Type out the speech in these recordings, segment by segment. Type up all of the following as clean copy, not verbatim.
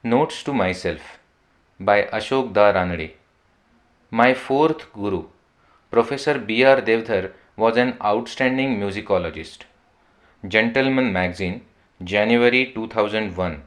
Notes to Myself by Ashok Da Ranade. My fourth guru, Professor B.R. Devdhar, was an outstanding musicologist. Gentleman Magazine, January 2001.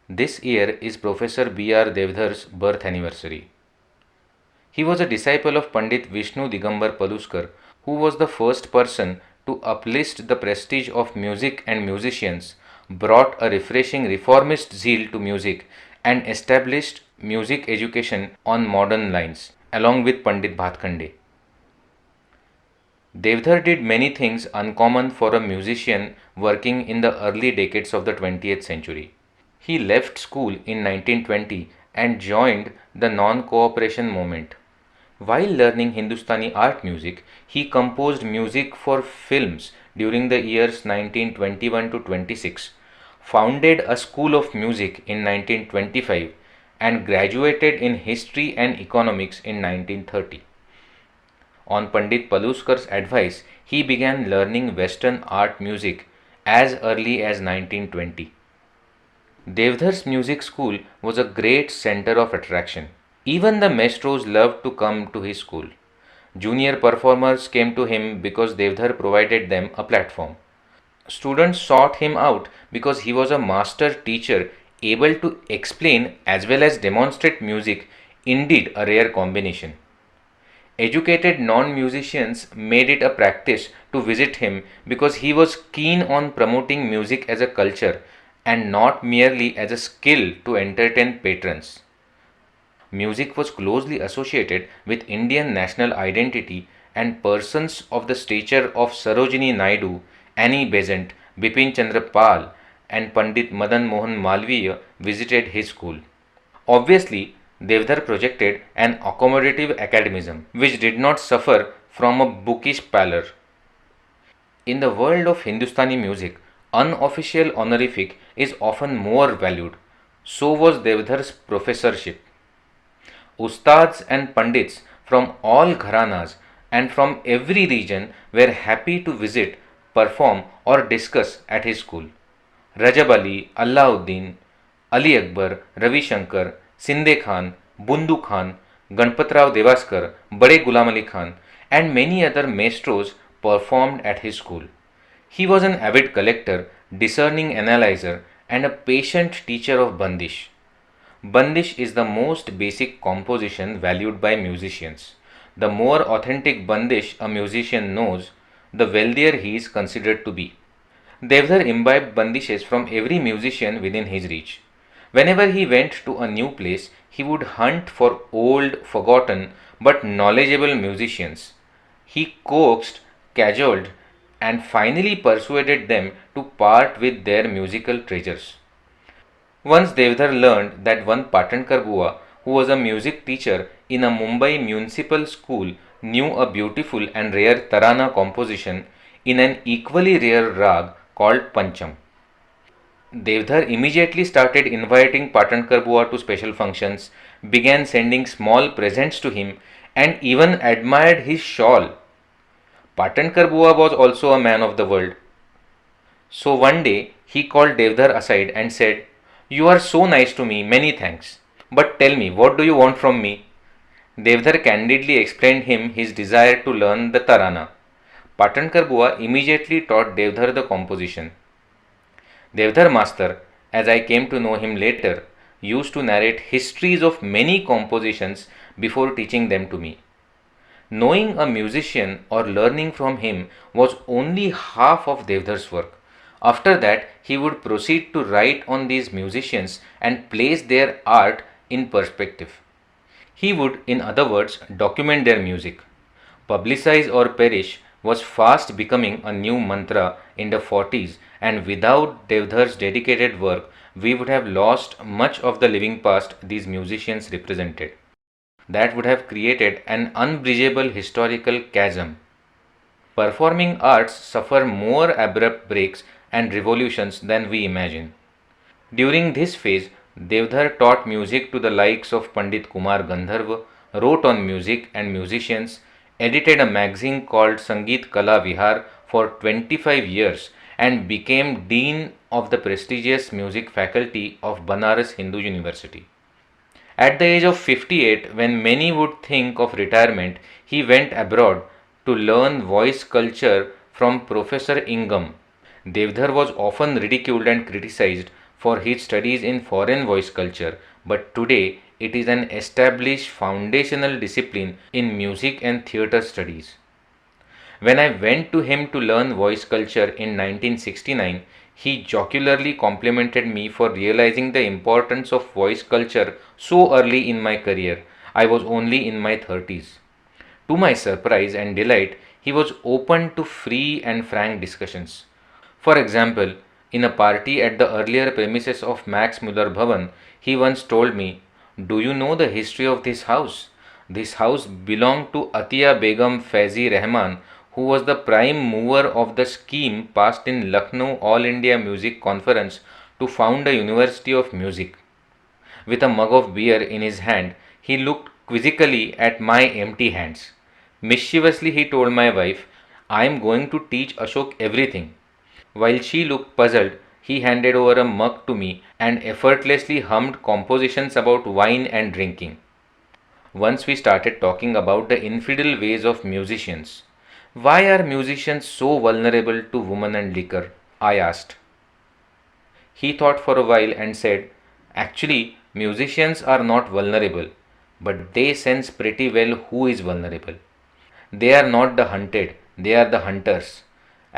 This year is Professor B.R. Devdhar's birth anniversary. He was a disciple of Pandit Vishnu Digambar Paluskar, who was the first person to uplift the prestige of music and musicians, brought a refreshing reformist zeal to music, and established music education on modern lines, along with Pandit Bhatkhande. Devdhar did many things uncommon for a musician working in the early decades of the 20th century. He left school in 1920 and joined the non-cooperation movement. While learning Hindustani art music, he composed music for films during the years 1921 to 26, founded a school of music in 1925, and graduated in history and economics in 1930. On Pandit Paluskar's advice, he began learning Western art music as early as 1920. Devdhar's music school was a great center of attraction. Even the maestros loved to come to his school. Junior performers came to him because Devdhar provided them a platform. Students sought him out because he was a master teacher able to explain as well as demonstrate music, indeed a rare combination. Educated non musicians made it a practice to visit him because he was keen on promoting music as a culture and not merely as a skill to entertain patrons. Music was closely associated with Indian national identity, and persons of the stature of Sarojini Naidu, Annie Besant, Bipin Chandra Pal, and Pandit Madan Mohan Malviya visited his school. Obviously, Devdar projected an accommodative academicism which did not suffer from a bookish pallor. In the world of Hindustani music, unofficial honorific is often more valued. So was Devdhar's professorship. Ustads and Pandits from all gharanas and from every region were happy to visit, perform, or discuss at his school. Rajab Ali, Allauddin, Ali Akbar, Ravi Shankar, Sinde Khan, Bundu Khan, Ganpatrao Devaskar, Bade Gulam Ali Khan, and many other maestros performed at his school. He was an avid collector, discerning analyzer, and a patient teacher of Bandish. Bandish is the most basic composition valued by musicians. The more authentic Bandish a musician knows, the wealthier he is considered to be. Devdar imbibed bandishes from every musician within his reach. Whenever he went to a new place, he would hunt for old, forgotten, but knowledgeable musicians. He coaxed, cajoled, and finally persuaded them to part with their musical treasures. Once Devdar learned that one Patankar Bua, who was a music teacher in a Mumbai municipal school, knew a beautiful and rare tarana composition in an equally rare rag called Pancham. Devdar immediately started inviting Patankar Bua to special functions, began sending small presents to him, and even admired his shawl. Patankar Bua was also a man of the world. So one day he called Devdar aside and said, "You are so nice to me, many thanks. But tell me, what do you want from me?" Devdar candidly explained him his desire to learn the tarana. Patankar Bua immediately taught Devdar the composition. Devdar Master, as I came to know him later, used to narrate histories of many compositions before teaching them to me. Knowing a musician or learning from him was only half of Devdar's work. After that, he would proceed to write on these musicians and place their art in perspective. He would, in other words, document their music. Publicize or perish was fast becoming a new mantra in the 40s, and without Devdhar's dedicated work, we would have lost much of the living past these musicians represented. That would have created an unbridgeable historical chasm. Performing arts suffer more abrupt breaks and revolutions than we imagine. During this phase, Devdhar taught music to the likes of Pandit Kumar Gandharva, wrote on music and musicians, edited a magazine called Sangeet Kala Vihar for 25 years, and became Dean of the prestigious music faculty of Banaras Hindu University. At the age of 58, when many would think of retirement, he went abroad to learn voice culture from Professor Ingham. Devdhar was often ridiculed and criticized for his studies in foreign voice culture, but today it is an established foundational discipline in music and theatre studies. When I went to him to learn voice culture in 1969, he jocularly complimented me for realizing the importance of voice culture so early in my career. I was only in my 30s. To my surprise and delight, he was open to free and frank discussions. For example, in a party at the earlier premises of Max Muller Bhavan, he once told me, "Do you know the history of this house? This house belonged to Atiya Begum Faizi Rahman, who was the prime mover of the scheme passed in Lucknow All India Music Conference to found a University of Music." With a mug of beer in his hand, he looked quizzically at my empty hands. Mischievously, he told my wife, "I am going to teach Ashok everything." While she looked puzzled, he handed over a mug to me and effortlessly hummed compositions about wine and drinking. Once we started talking about the infidel ways of musicians. "Why are musicians so vulnerable to women and liquor?" I asked. He thought for a while and said, "Actually, musicians are not vulnerable, but they sense pretty well who is vulnerable. They are not the hunted, they are the hunters.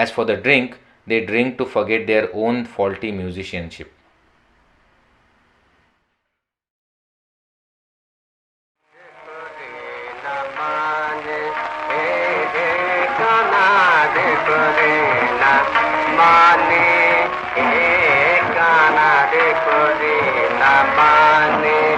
As for the drink, they drink to forget their own faulty musicianship." माने